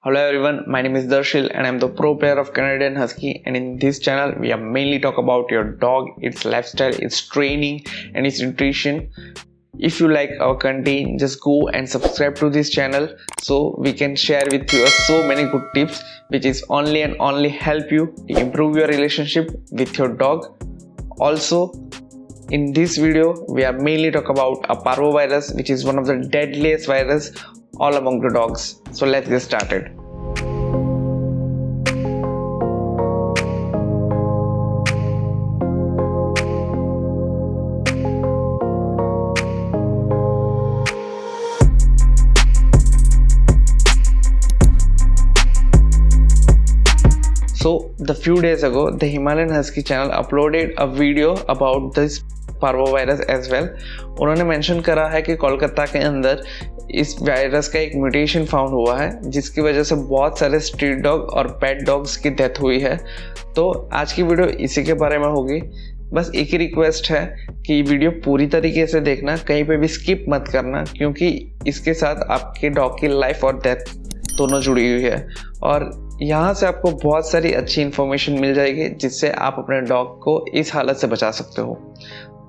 Hello everyone, my name is Darshil and I'm the pro player of Canadian Husky, and in this channel we are mainly talk about your dog, its lifestyle, its training and its nutrition. If you like our content, just go and subscribe to this channel so we can share with you so many good tips which is only and only help you to improve your relationship with your dog. Also, in this video we are mainly talk about a parvovirus, which is one of the deadliest virus all among the dogs. So let's get started. So the few days ago, the Himalayan Husky channel uploaded a video about this parvovirus as well. उन्होंने mention करा है कि कोलकाता के अंदर इस virus का एक mutation found हुआ है, जिसकी वजह से बहुत सारे स्ट्रीट डॉग और पेट डॉग्स की डेथ हुई है। तो आज की वीडियो इसी के बारे में होगी। बस एक ही रिक्वेस्ट है कि वीडियो पूरी तरीके से देखना, कहीं पे भी स्किप मत करना, क्योंकि इसके साथ आपके डॉग की लाइफ और डेथ दोनों जुड़ी हुई है और यहाँ से आपको बहुत सारी अच्छी इन्फॉर्मेशन मिल जाएगी जिससे आप अपने डॉग को इस हालत से बचा सकते हो।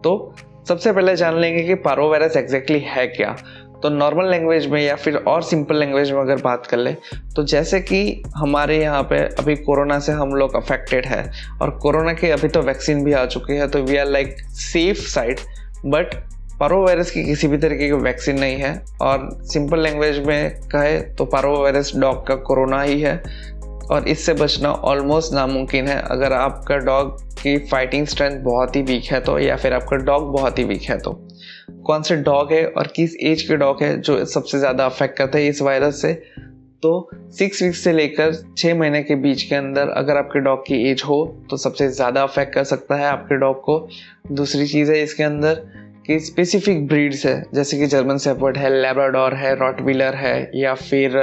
तो सबसे पहले जान लेंगे कि पार्वोवायरस एग्जैक्टली है क्या। तो नॉर्मल लैंग्वेज में या फिर और सिंपल लैंग्वेज में अगर बात कर ले तो जैसे कि हमारे यहाँ पे अभी कोरोना से हम लोग अफेक्टेड है और कोरोना के अभी तो वैक्सीन भी आ चुकी है, तो we are like safe side, but parvovirus की किसी भी तरीके की वैक्सीन नहीं है। और सिंपल लैंग्वेज में कहे तो पार्वोवायरस डॉग का कोरोना ही है और इससे बचना ऑलमोस्ट नामुमकिन है अगर आपका डॉग की फाइटिंग स्ट्रेंथ बहुत ही वीक है तो, या फिर आपका डॉग बहुत ही वीक है तो। कौन से डॉग है और किस एज के डॉग है जो सबसे ज़्यादा अफेक्ट करते हैं इस वायरस से, तो 6 वीक से लेकर 6 महीने के बीच के अंदर अगर आपके डॉग की एज हो तो सबसे ज़्यादा अफेक्ट कर सकता है आपके डॉग को। दूसरी चीज़ है इसके अंदर कि स्पेसिफिक ब्रीड्स है, जैसे कि जर्मन शेफर्ड है, लैब्राडोर है, रॉटवीलर है, या फिर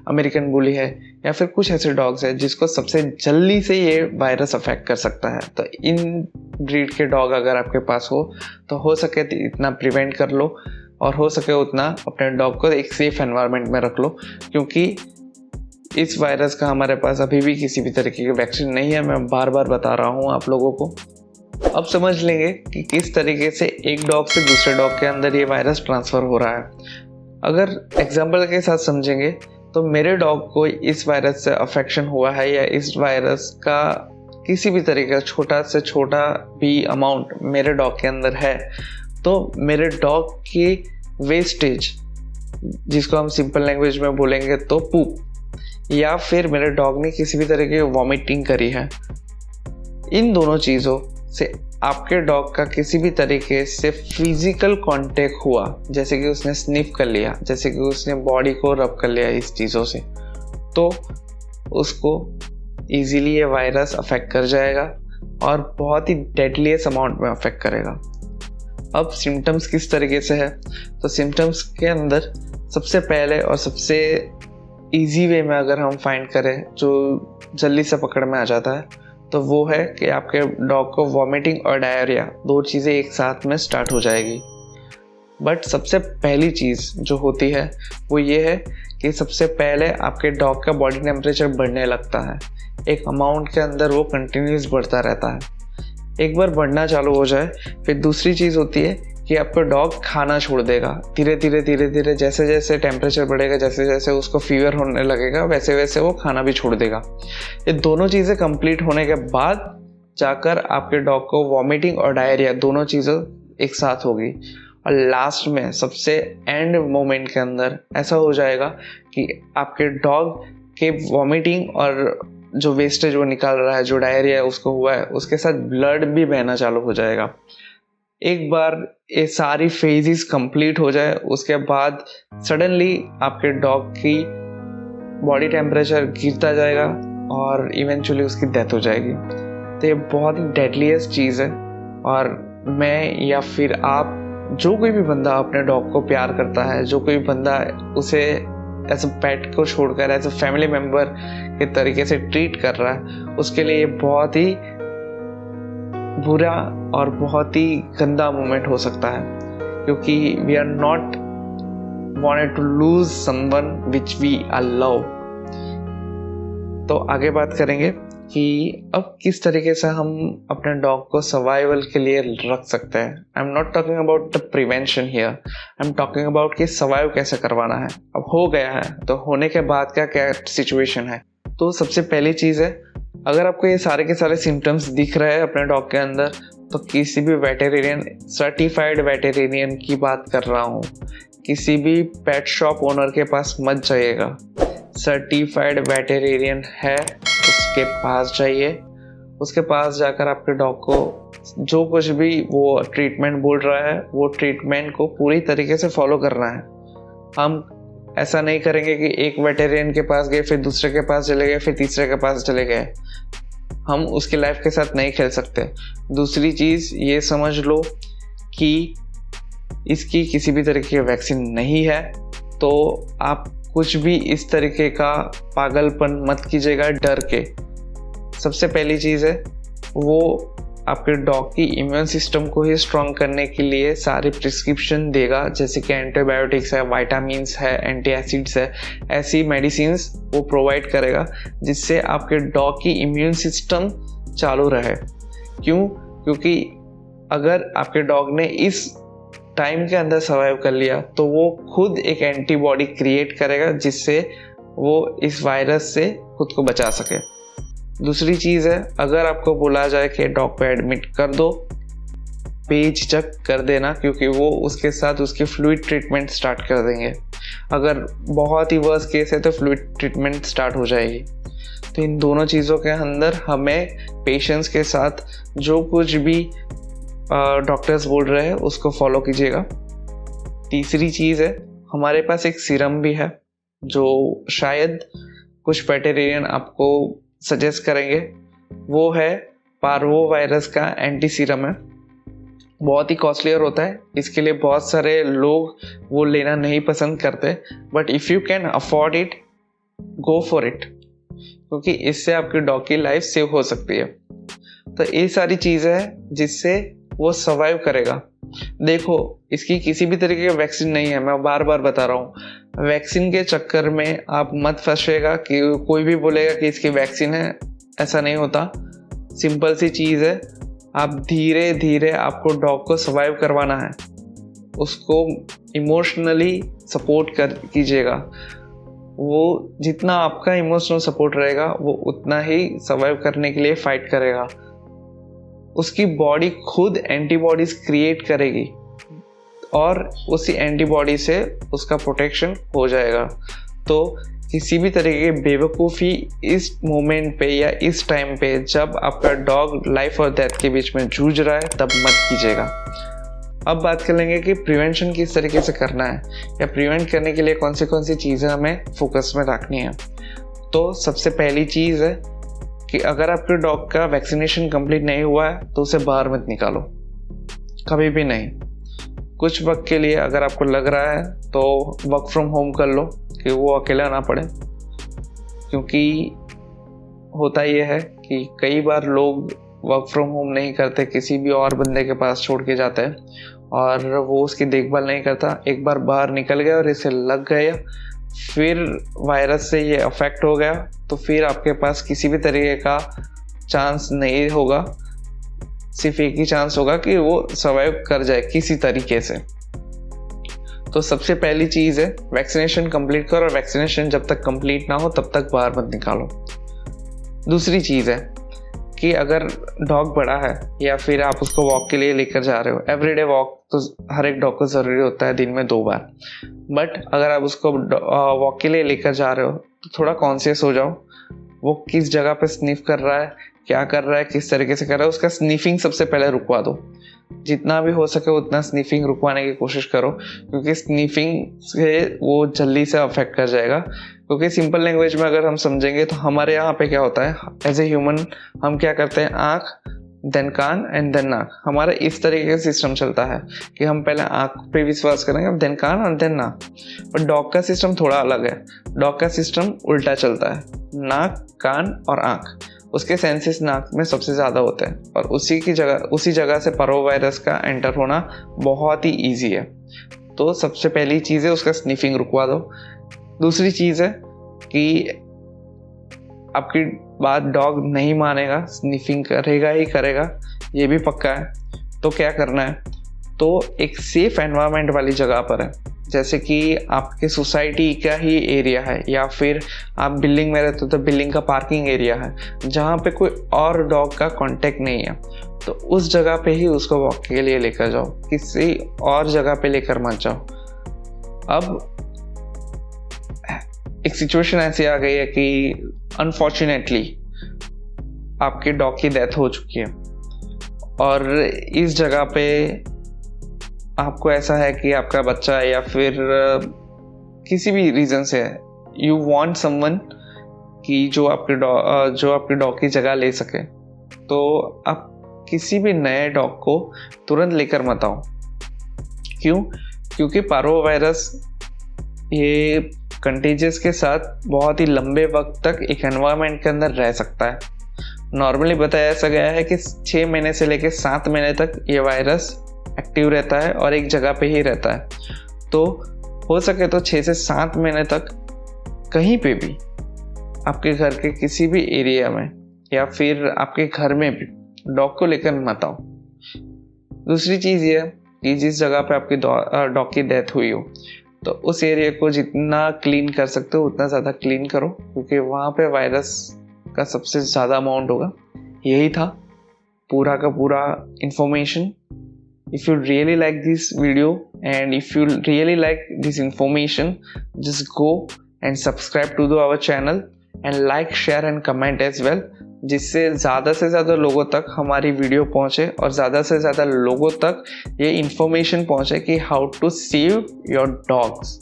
अमेरिकन बुली है, या फिर कुछ ऐसे डॉग्स हैं जिसको सबसे जल्दी से ये वायरस अफेक्ट कर सकता है। तो इन ब्रीड के डॉग अगर आपके पास हो सके तो इतना प्रिवेंट कर लो और हो सके उतना अपने डॉग को एक सेफ एनवायरनमेंट में रख लो, क्योंकि इस वायरस का हमारे पास अभी भी किसी भी तरीके की वैक्सीन नहीं है। मैं बार बार बता रहा हूँ आप लोगों को। अब समझ लेंगे कि किस तरीके से एक डॉग से दूसरे डॉग के अंदर ये वायरस ट्रांसफ़र हो रहा है। अगर एग्जाम्पल के साथ समझेंगे तो मेरे डॉग को इस वायरस से अफेक्शन हुआ है या इस वायरस का किसी भी तरीके का छोटा से छोटा भी अमाउंट मेरे डॉग के अंदर है, तो मेरे डॉग की वेस्टेज, जिसको हम सिंपल लैंग्वेज में बोलेंगे तो पूप, या फिर मेरे डॉग ने किसी भी तरीके की वॉमिटिंग करी है, इन दोनों चीज़ों से आपके डॉग का किसी भी तरीके से फिजिकल कांटेक्ट हुआ, जैसे कि उसने स्निफ कर लिया, जैसे कि उसने बॉडी को रब कर लिया इस चीज़ों से, तो उसको इजीली ये वायरस अफेक्ट कर जाएगा और बहुत ही डेडलीस्ट अमाउंट में अफेक्ट करेगा। अब सिम्टम्स किस तरीके से है, तो सिम्टम्स के अंदर सबसे पहले और सबसे इजी वे में अगर हम फाइंड करें जो जल्दी से पकड़ में आ जाता है तो वो है कि आपके डॉग को वॉमिटिंग और डायरिया दो चीज़ें एक साथ में स्टार्ट हो जाएगी। बट सबसे पहली चीज़ जो होती है वो ये है कि सबसे पहले आपके डॉग का बॉडी टेम्परेचर बढ़ने लगता है। एक अमाउंट के अंदर वो कंटिन्यूस बढ़ता रहता है। एक बार बढ़ना चालू हो जाए फिर दूसरी चीज़ होती है कि आपका डॉग खाना छोड़ देगा। धीरे धीरे जैसे जैसे टेम्परेचर बढ़ेगा, जैसे जैसे उसको फीवर होने लगेगा, वैसे वैसे वो खाना भी छोड़ देगा। ये दोनों चीज़ें कंप्लीट होने के बाद जाकर आपके डॉग को वॉमिटिंग और डायरिया दोनों चीज़ें एक साथ होगी। और लास्ट में सबसे एंड मोमेंट के अंदर ऐसा हो जाएगा कि आपके डॉग के वॉमिटिंग और जो वेस्टेज वो निकाल रहा है, जो डायरिया उसको हुआ है, उसके साथ ब्लड भी बहना चालू हो जाएगा। एक बार ये सारी फेजेस कंप्लीट हो जाए उसके बाद सडनली आपके डॉग की बॉडी टेम्परेचर गिरता जाएगा और इवेंचुअली उसकी डेथ हो जाएगी। तो ये बहुत ही डेडलीस्ट चीज़ है और मैं या फिर आप, जो कोई भी बंदा अपने डॉग को प्यार करता है, जो कोई बंदा उसे एज अ पेट को छोड़कर एज अ फैमिली मेम्बर के तरीके से ट्रीट कर रहा है, उसके लिए ये बहुत ही बुरा और बहुत ही गंदा मोमेंट हो सकता है, क्योंकि we are not wanted to lose someone which we love. तो आगे बात करेंगे कि अब किस तरीके से हम अपने डॉग को सर्वाइवल के लिए रख सकते हैं। I am not talking about the prevention here, I am talking about कि सर्वाइव कैसे करवाना है। अब हो गया है तो होने के बाद का क्या सिचुएशन है। तो सबसे पहली चीज़ है, अगर आपको ये सारे के सारे सिम्टम्स दिख रहे हैं अपने डॉग के अंदर, तो किसी भी वेटेरिनियन, सर्टिफाइड वेटेरिनियन की बात कर रहा हूँ, किसी भी पेट शॉप ओनर के पास मत जाइएगा। सर्टिफाइड वेटेरिनियन है उसके पास जाइए। उसके पास जाकर आपके डॉग को जो कुछ भी वो ट्रीटमेंट बोल रहा है वो ट्रीटमेंट को पूरी तरीके से फॉलो करना है। हम ऐसा नहीं करेंगे कि एक वेटेरियन के पास गए, फिर दूसरे के पास चले गए, फिर तीसरे के पास चले गए। हम उसकी लाइफ के साथ नहीं खेल सकते। दूसरी चीज़ ये समझ लो कि इसकी किसी भी तरीके की वैक्सीन नहीं है, तो आप कुछ भी इस तरीके का पागलपन मत कीजिएगा डर के। सबसे पहली चीज़ है वो आपके डॉग की इम्यून सिस्टम को ही स्ट्रॉन्ग करने के लिए सारे प्रिस्क्रिप्शन देगा, जैसे कि एंटीबायोटिक्स है, विटामिन्स है, एंटी एसिड्स है, ऐसी मेडिसिन्स वो प्रोवाइड करेगा जिससे आपके डॉग की इम्यून सिस्टम चालू रहे। क्यों? क्योंकि अगर आपके डॉग ने इस टाइम के अंदर सर्वाइव कर लिया तो वो खुद एक एंटीबॉडी क्रिएट करेगा जिससे वो इस वायरस से खुद को बचा सके। दूसरी चीज़ है, अगर आपको बोला जाए कि डॉग को एडमिट कर दो, बेझिझक कर देना, क्योंकि वो उसके साथ उसकी फ्लूइड ट्रीटमेंट स्टार्ट कर देंगे। अगर बहुत ही वर्स्ट केस है तो फ्लूइड ट्रीटमेंट स्टार्ट हो जाएगी। तो इन दोनों चीज़ों के अंदर हमें पेशेंस के साथ जो कुछ भी डॉक्टर्स बोल रहे हैं उसको फॉलो कीजिएगा। तीसरी चीज़ है, हमारे पास एक सीरम भी है जो शायद कुछ वेटेरिनियन आपको सजेस्ट करेंगे। वो है पार्वो वायरस का एंटी सीरम है। बहुत ही कॉस्टलियर होता है, इसके लिए बहुत सारे लोग वो लेना नहीं पसंद करते, but if you can afford it, go for it, क्योंकि इससे आपकी डॉग की लाइफ सेव हो सकती है। तो ये सारी चीज़ें हैं जिससे वो सर्वाइव करेगा। देखो, इसकी किसी भी तरीके की वैक्सीन नहीं है, मैं बार बार बता रहा हूँ। वैक्सीन के चक्कर में आप मत फंसिएगा कि कोई भी बोलेगा कि इसकी वैक्सीन है, ऐसा नहीं होता। सिंपल सी चीज़ है, आप धीरे धीरे आपको डॉग को सर्वाइव करवाना है, उसको इमोशनली सपोर्ट कीजिएगा। वो जितना आपका इमोशनल सपोर्ट रहेगा वो उतना ही सर्वाइव करने के लिए फाइट करेगा। उसकी बॉडी खुद एंटीबॉडीज क्रिएट करेगी और उसी एंटीबॉडी से उसका प्रोटेक्शन हो जाएगा। तो किसी भी तरीके की बेवकूफ़ी इस मोमेंट पे या इस टाइम पे जब आपका डॉग लाइफ और डेथ के बीच में जूझ रहा है तब मत कीजिएगा। अब बात कर लेंगे कि प्रिवेंशन किस तरीके से करना है या प्रिवेंट करने के लिए कौन सी चीज़ें हमें फोकस में रखनी है। तो सबसे पहली चीज़ है कि अगर आपके डॉग का वैक्सीनेशन कंप्लीट नहीं हुआ है तो उसे बाहर मत निकालो, कभी भी नहीं। कुछ वक्त के लिए अगर आपको लग रहा है तो वर्क फ्रॉम होम कर लो कि वो अकेला ना पड़े, क्योंकि होता यह है कि कई बार लोग वर्क फ्रॉम होम नहीं करते, किसी भी और बंदे के पास छोड़ के जाते हैं और वो उसकी देखभाल नहीं करता। एक बार बाहर निकल गया और इसे लग गया, फिर वायरस से ये अफेक्ट हो गया, तो फिर आपके पास किसी भी तरीके का चांस नहीं होगा। सिर्फ एक ही चांस होगा कि वो सर्वाइव कर जाए किसी तरीके से। तो सबसे पहली चीज़ है वैक्सीनेशन कंप्लीट करो, और वैक्सीनेशन जब तक कंप्लीट ना हो तब तक बाहर मत निकालो। दूसरी चीज़ है कि अगर डॉग बड़ा है या फिर आप उसको वॉक के लिए लेकर जा रहे हो, एवरीडे वॉक तो हर एक डॉग को ज़रूरी होता है दिन में 2 बार, बट अगर आप उसको वॉक के लिए लेकर जा रहे हो तो थोड़ा कॉन्शियस हो जाओ वो किस जगह पे स्निफ कर रहा है, क्या कर रहा है, किस तरीके से कर रहा है। उसका स्निफिंग सबसे पहले रुकवा दो, जितना भी हो सके उतना स्निफिंग रुकवाने की कोशिश करो, क्योंकि स्निफिंग से वो जल्दी से अफेक्ट कर जाएगा। क्योंकि सिंपल लैंग्वेज में अगर हम समझेंगे तो हमारे यहाँ पे क्या होता है, एज ए ह्यूमन हम क्या करते हैं, आँख देन कान एंड देन नाक। हमारा इस तरीके का सिस्टम चलता है कि हम पहले आँख पे विश्वास करेंगे, देन कान और देन नाक। पर डॉग का सिस्टम थोड़ा अलग है। डॉग का सिस्टम उल्टा चलता है, नाक, कान और आँख। उसके सेंसेस नाक में सबसे ज़्यादा होते हैं और उसी जगह से पार्वो वायरस का एंटर होना बहुत ही ईजी है। तो सबसे पहली चीज़ है उसका स्निफिंग रुकवा दो। दूसरी चीज़ है कि आपकी बात डॉग नहीं मानेगा, स्निफिंग करेगा ही करेगा, ये भी पक्का है। तो क्या करना है, तो एक सेफ एनवायरनमेंट वाली जगह पर है, जैसे कि आपके सोसाइटी का ही एरिया है या फिर आप बिल्डिंग में रहते हो तो बिल्डिंग का पार्किंग एरिया है जहाँ पे कोई और डॉग का कांटेक्ट नहीं है, तो उस जगह पे ही उसको वॉक के लिए लेकर जाओ, किसी और जगह पे लेकर मत जाओ। अब एक सिचुएशन ऐसी आ गई है कि अनफॉर्चुनेटली आपके डॉग की डेथ हो चुकी है और इस जगह पे आपको ऐसा है कि आपका बच्चा या फिर किसी भी रीज़न से यू वांट समवन कि जो आपके डॉग की जगह ले सके, तो आप किसी भी नए डॉग को तुरंत लेकर मत आओ। क्यों? क्योंकि पार्वो वायरस ये कंटेजियस के साथ बहुत ही लंबे वक्त तक एक एनवायरनमेंट के अंदर रह सकता है। नॉर्मली बताया ऐसा गया है कि 6 महीने से लेकर 7 महीने तक ये वायरस एक्टिव रहता है और एक जगह पे ही रहता है। तो हो सके तो 6 से 7 महीने तक कहीं पे भी आपके घर के किसी भी एरिया में या फिर आपके घर में भी डॉग को लेकर मत आओ। दूसरी चीज़ ये है कि जिस जगह पे आपकी डॉग की डेथ हुई हो तो उस एरिया को जितना क्लीन कर सकते हो उतना ज़्यादा क्लीन करो, क्योंकि वहाँ पे वायरस का सबसे ज़्यादा अमाउंट होगा। यही था पूरा का पूरा information. If you really like this video and if you really like this information, just go and subscribe to our channel and like, share and comment as well, जिससे ज़्यादा से ज़्यादा लोगों तक हमारी वीडियो पहुँचे और ज़्यादा से ज़्यादा लोगों तक ये इन्फॉर्मेशन पहुँचे कि how to save your dogs.